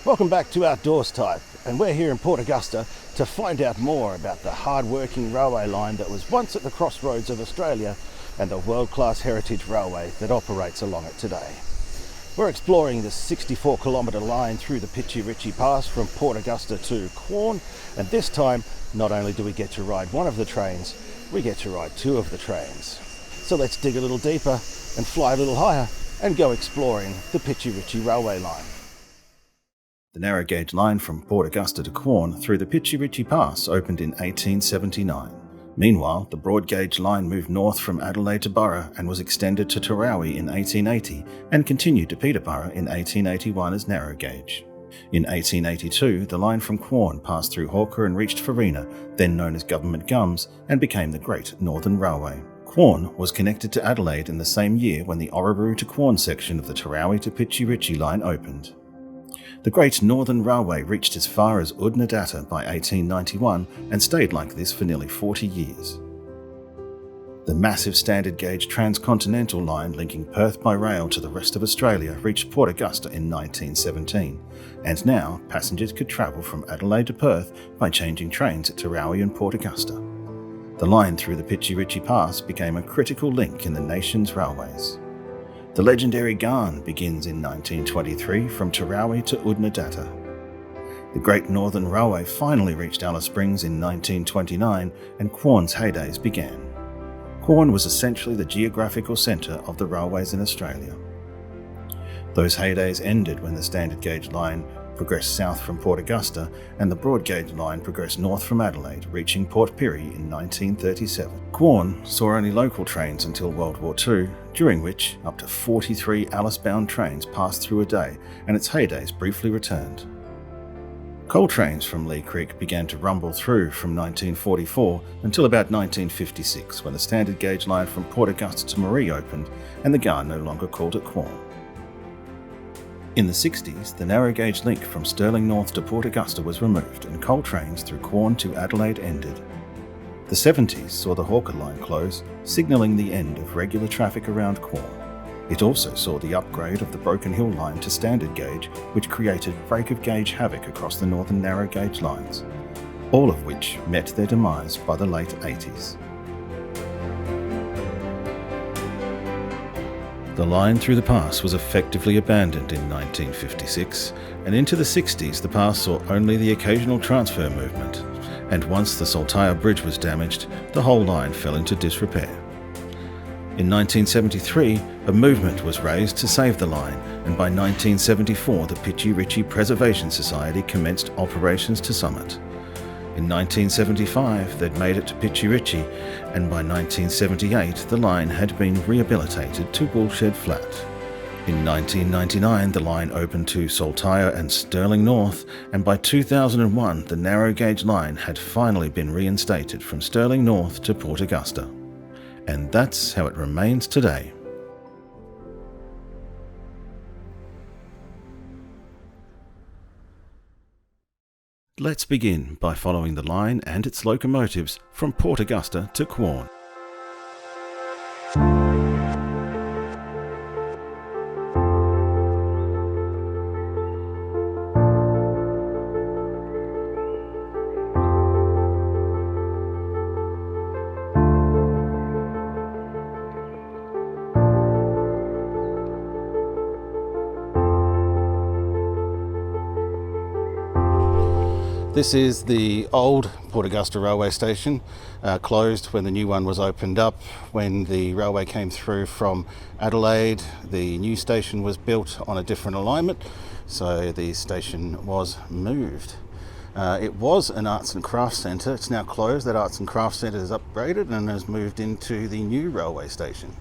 Welcome back to Outdoors Type, and we're here in Port Augusta to find out more about the hard-working railway line that was once at the crossroads of Australia and the world-class heritage railway that operates along it today. We're exploring the 64-kilometre line through the Pichi Richi Pass from Port Augusta to Quorn, and this time not only do we get to ride one of the trains, we get to ride two of the trains. So let's dig a little deeper and fly a little higher and go exploring the Pichi Richi Railway line. The narrow gauge line from Port Augusta to Quorn through the Pichi Richi Pass opened in 1879. Meanwhile, the broad gauge line moved north from Adelaide to Burra and was extended to Tarawi in 1880 and continued to Peterborough in 1881 as narrow gauge. In 1882, the line from Quorn passed through Hawker and reached Farina, then known as Government Gums, and became the Great Northern Railway. Quorn was connected to Adelaide in the same year when the Orrabru to Quorn section of the Tarawi to Pichi Richi line opened. The Great Northern Railway reached as far as Udnadatta by 1891 and stayed like this for nearly 40 years. The massive standard gauge transcontinental line linking Perth by rail to the rest of Australia reached Port Augusta in 1917, and now passengers could travel from Adelaide to Perth by changing trains at Tarawi and Port Augusta. The line through the Pichi Richi Pass became a critical link in the nation's railways. The legendary Garn begins in 1923 from Tarawi to Udnadatta. The Great Northern Railway finally reached Alice Springs in 1929 and Quorn's heydays began. Quorn was essentially the geographical centre of the railways in Australia. Those heydays ended when the standard gauge line progressed south from Port Augusta and the broad gauge line progressed north from Adelaide, reaching Port Pirie in 1937. Quorn saw only local trains until World War II, during which up to 43 Alice-bound trains passed through a day, and its heydays briefly returned. Coal trains from Lee Creek began to rumble through from 1944 until about 1956, when the standard gauge line from Port Augusta to Maree opened and the Garn no longer called it Quorn. In the 60s, the narrow gauge link from Stirling North to Port Augusta was removed and coal trains through Quorn to Adelaide ended. The 70s saw the Hawker line close, signalling the end of regular traffic around Quorn. It also saw the upgrade of the Broken Hill line to standard gauge, which created break of gauge havoc across the northern narrow gauge lines, all of which met their demise by the late 80s. The line through the pass was effectively abandoned in 1956, and into the 60s the pass saw only the occasional transfer movement, and once the Saltia bridge was damaged, the whole line fell into disrepair. In 1973, a movement was raised to save the line, and by 1974 the Pichi Richi Preservation Society commenced operations to summit. In 1975 they'd made it to Pichi Richi, and by 1978 the line had been rehabilitated to Woolshed Flat. In 1999 the line opened to Saltia and Stirling North, and by 2001 the narrow gauge line had finally been reinstated from Stirling North to Port Augusta. And that's how it remains today. Let's begin by following the line and its locomotives from Port Augusta to Quorn. This is the old Port Augusta railway station, closed when the new one was opened up. When the railway came through from Adelaide, the new station was built on a different alignment, so the station was moved. It was an arts and crafts centre. It's now closed. That arts and crafts centre is upgraded and has moved into the new railway station.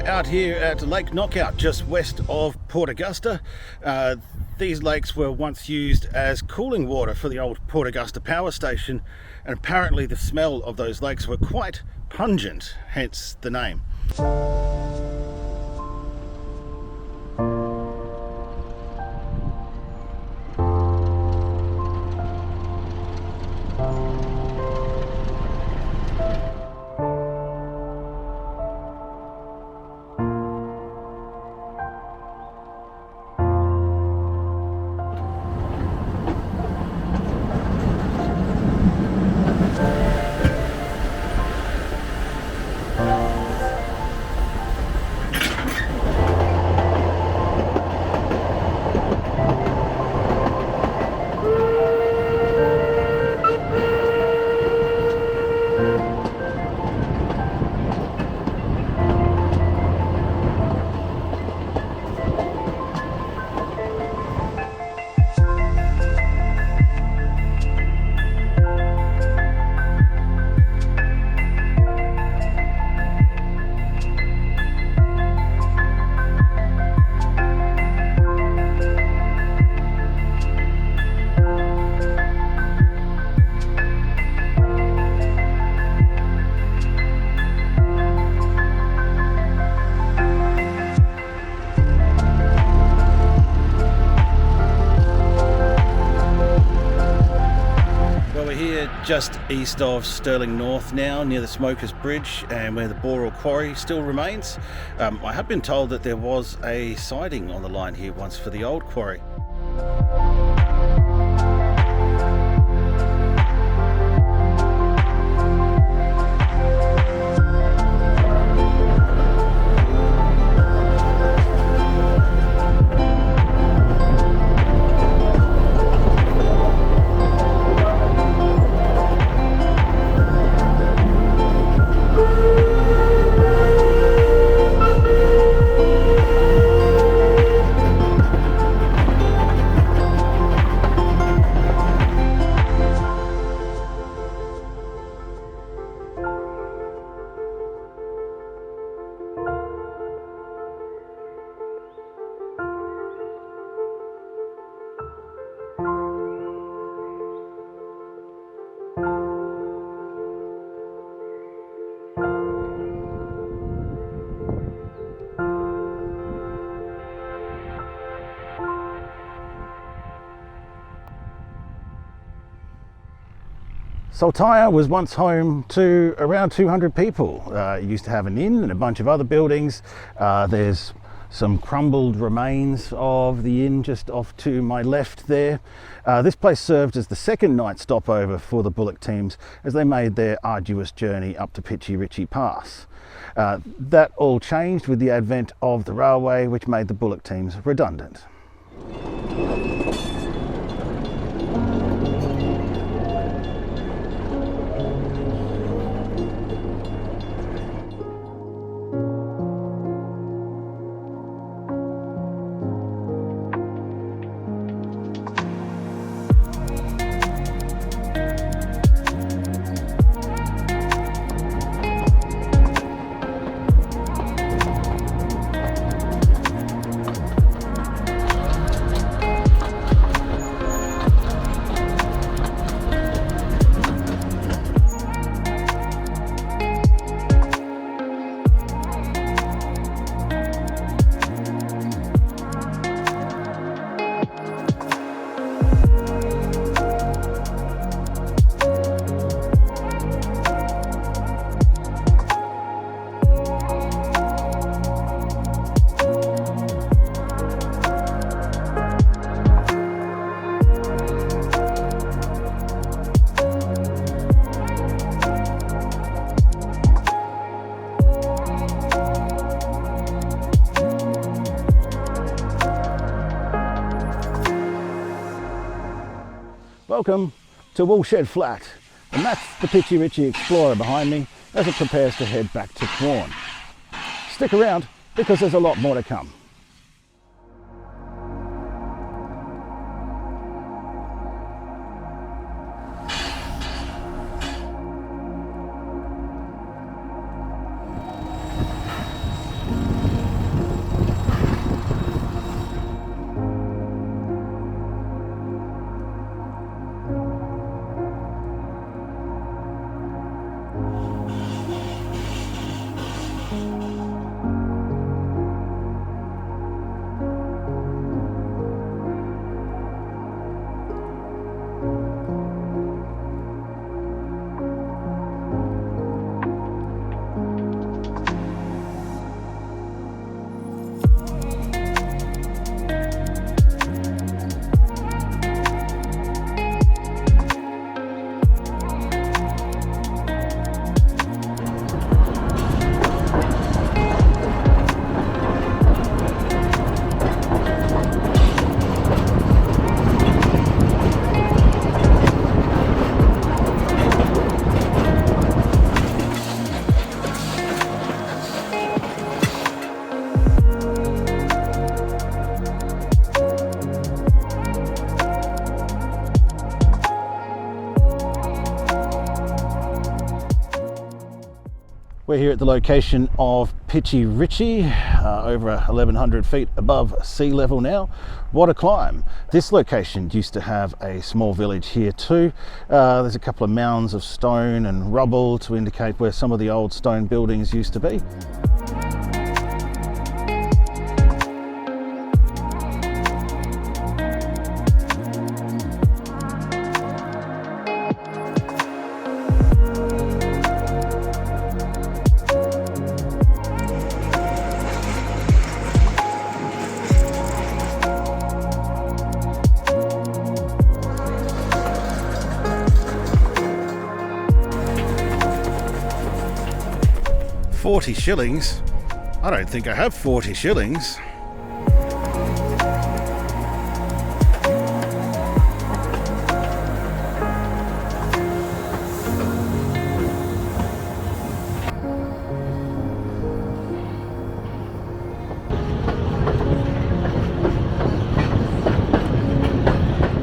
out here at Lake Knockout, just west of Port Augusta. These lakes were once used as cooling water for the old Port Augusta power station, and apparently the smell of those lakes were quite pungent, hence the name. Just east of Stirling North now, near the Smokers Bridge and where the Boral Quarry still remains. I have been told that there was a siding on the line here once for the old quarry. Saltia was once home to around 200 people. It used to have an inn and a bunch of other buildings. There's some crumbled remains of the inn just off to my left there. This place served as the second night stopover for the Bullock teams as they made their arduous journey up to Pichi Richi Pass. That all changed with the advent of the railway, which made the Bullock teams redundant. Welcome to Woolshed Flat, and that's the Pichi Richi Explorer behind me as it prepares to head back to Quorn. Stick around because there's a lot more to come. We're here at the location of Pichi Richi, over 1100 feet above sea level now. What a climb. This location used to have a small village here too. There's a couple of mounds of stone and rubble to indicate where some of the old stone buildings used to be. $40? I don't think I have 40 shillings.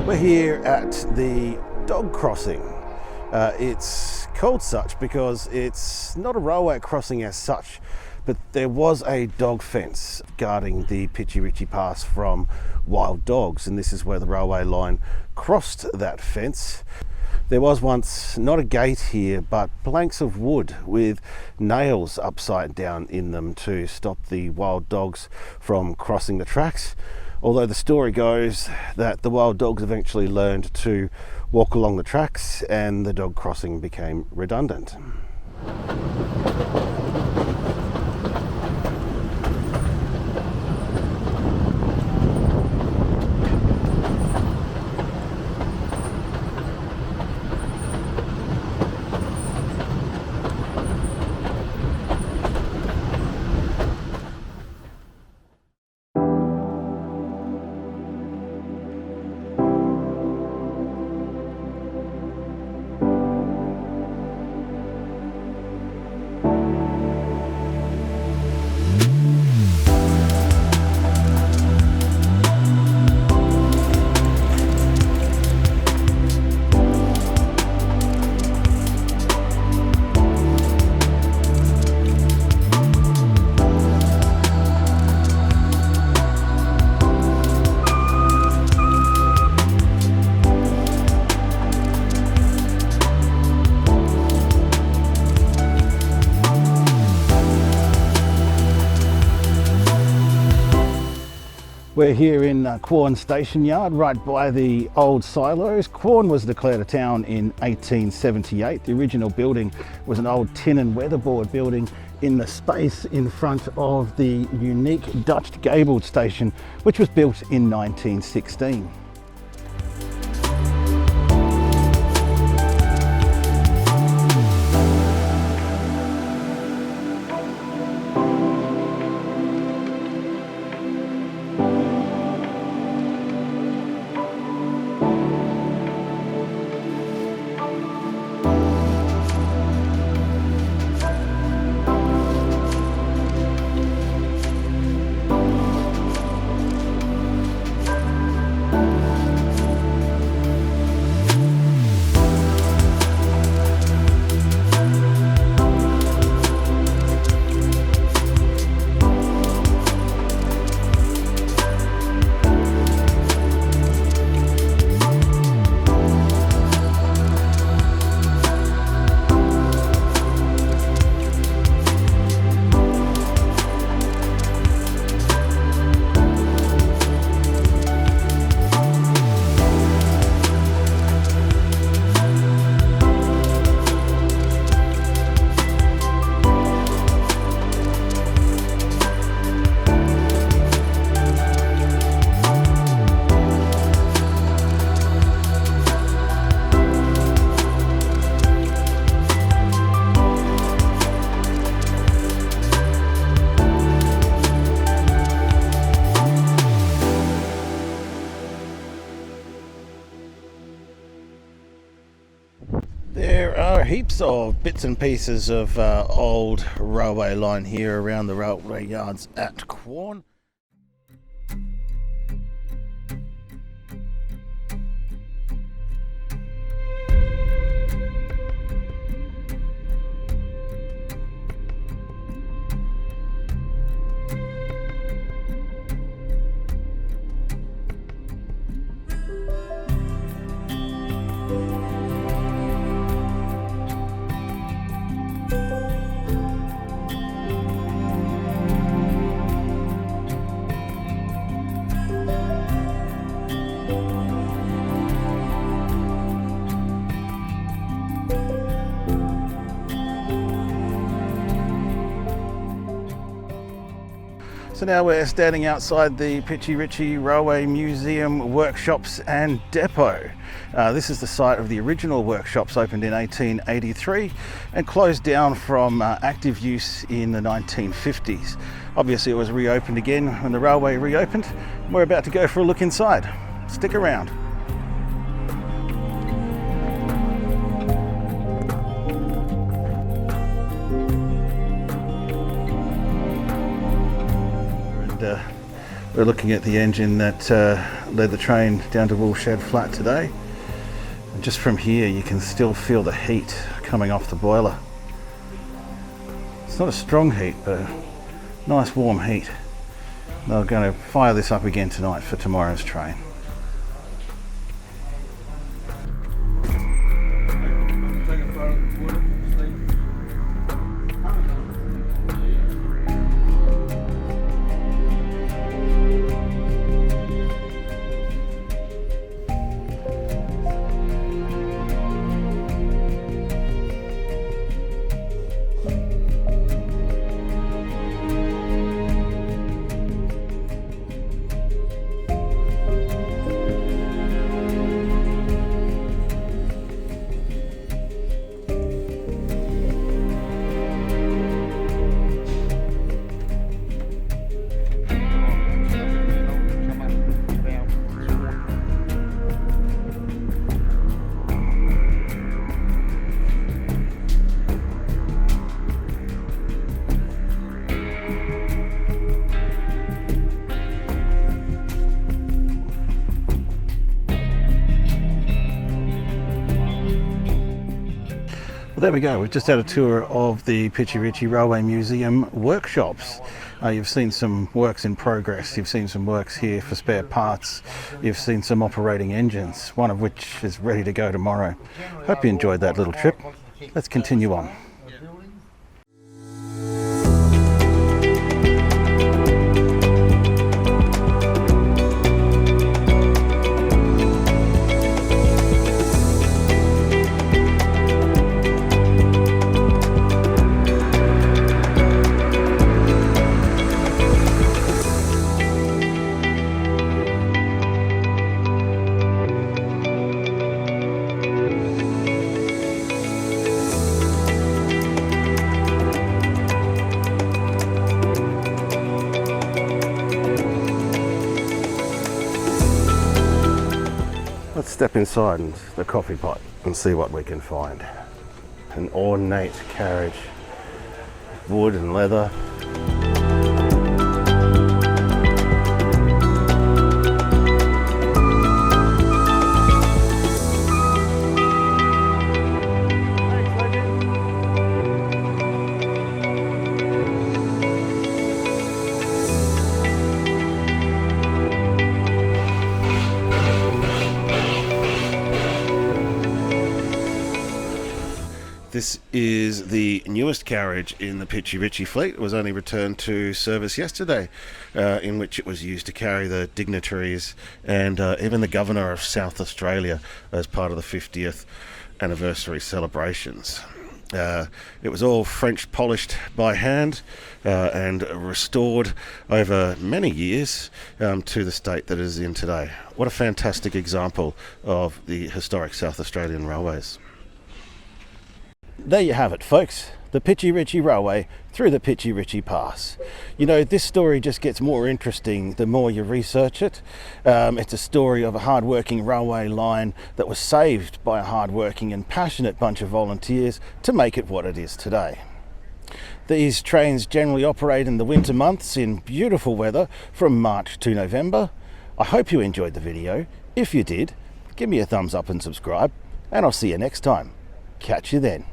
We're here at the dog crossing. It's called such because it's not a railway crossing as such, but there was a dog fence guarding the Pichi Richi Pass from wild dogs, and this is where the railway line crossed that fence. There was once not a gate here, but planks of wood with nails upside down in them to stop the wild dogs from crossing the tracks. Although the story goes that the wild dogs eventually learned to walk along the tracks and the dog crossing became redundant. We're here in Quorn station yard, right by the old silos. Quorn was declared a town in 1878. The original building was an old tin and weatherboard building in the space in front of the unique Dutch gabled station, which was built in 1916. There are heaps of bits and pieces of old railway line here around the railway yards at Quorn. So now we're standing outside the Pichi Richi Railway Museum Workshops and Depot. This is the site of the original workshops, opened in 1883 and closed down from active use in the 1950s. Obviously it was reopened again when the railway reopened. We're about to go for a look inside. Stick around. We're looking at the engine that led the train down to Woolshed Flat today. And just from here you can still feel the heat coming off the boiler. It's not a strong heat, but a nice warm heat. They're going to fire this up again tonight for tomorrow's train. Well, there we go. We've just had a tour of the Pichi Richi Railway Museum workshops. You've seen some works in progress. You've seen some works here for spare parts. You've seen some operating engines, one of which is ready to go tomorrow. Hope you enjoyed that little trip. Let's continue on. Let's step inside the coffee pot and see what we can find. An ornate carriage, wood and leather. This is the newest carriage in the Pichi Richi fleet. It was only returned to service yesterday, in which it was used to carry the dignitaries and even the Governor of South Australia as part of the 50th anniversary celebrations. It was all French polished by hand and restored over many years to the state that it is in today. What a fantastic example of the historic South Australian railways. There you have it, folks. The Pichi Richi Railway through the Pichi Richi Pass. You know, this story just gets more interesting the more you research it. It's a story of a hard-working railway line that was saved by a hard-working and passionate bunch of volunteers to make it what it is today. These trains generally operate in the winter months in beautiful weather from March to November. I hope you enjoyed the video. If you did, give me a thumbs up and subscribe, and I'll see you next time. Catch you then.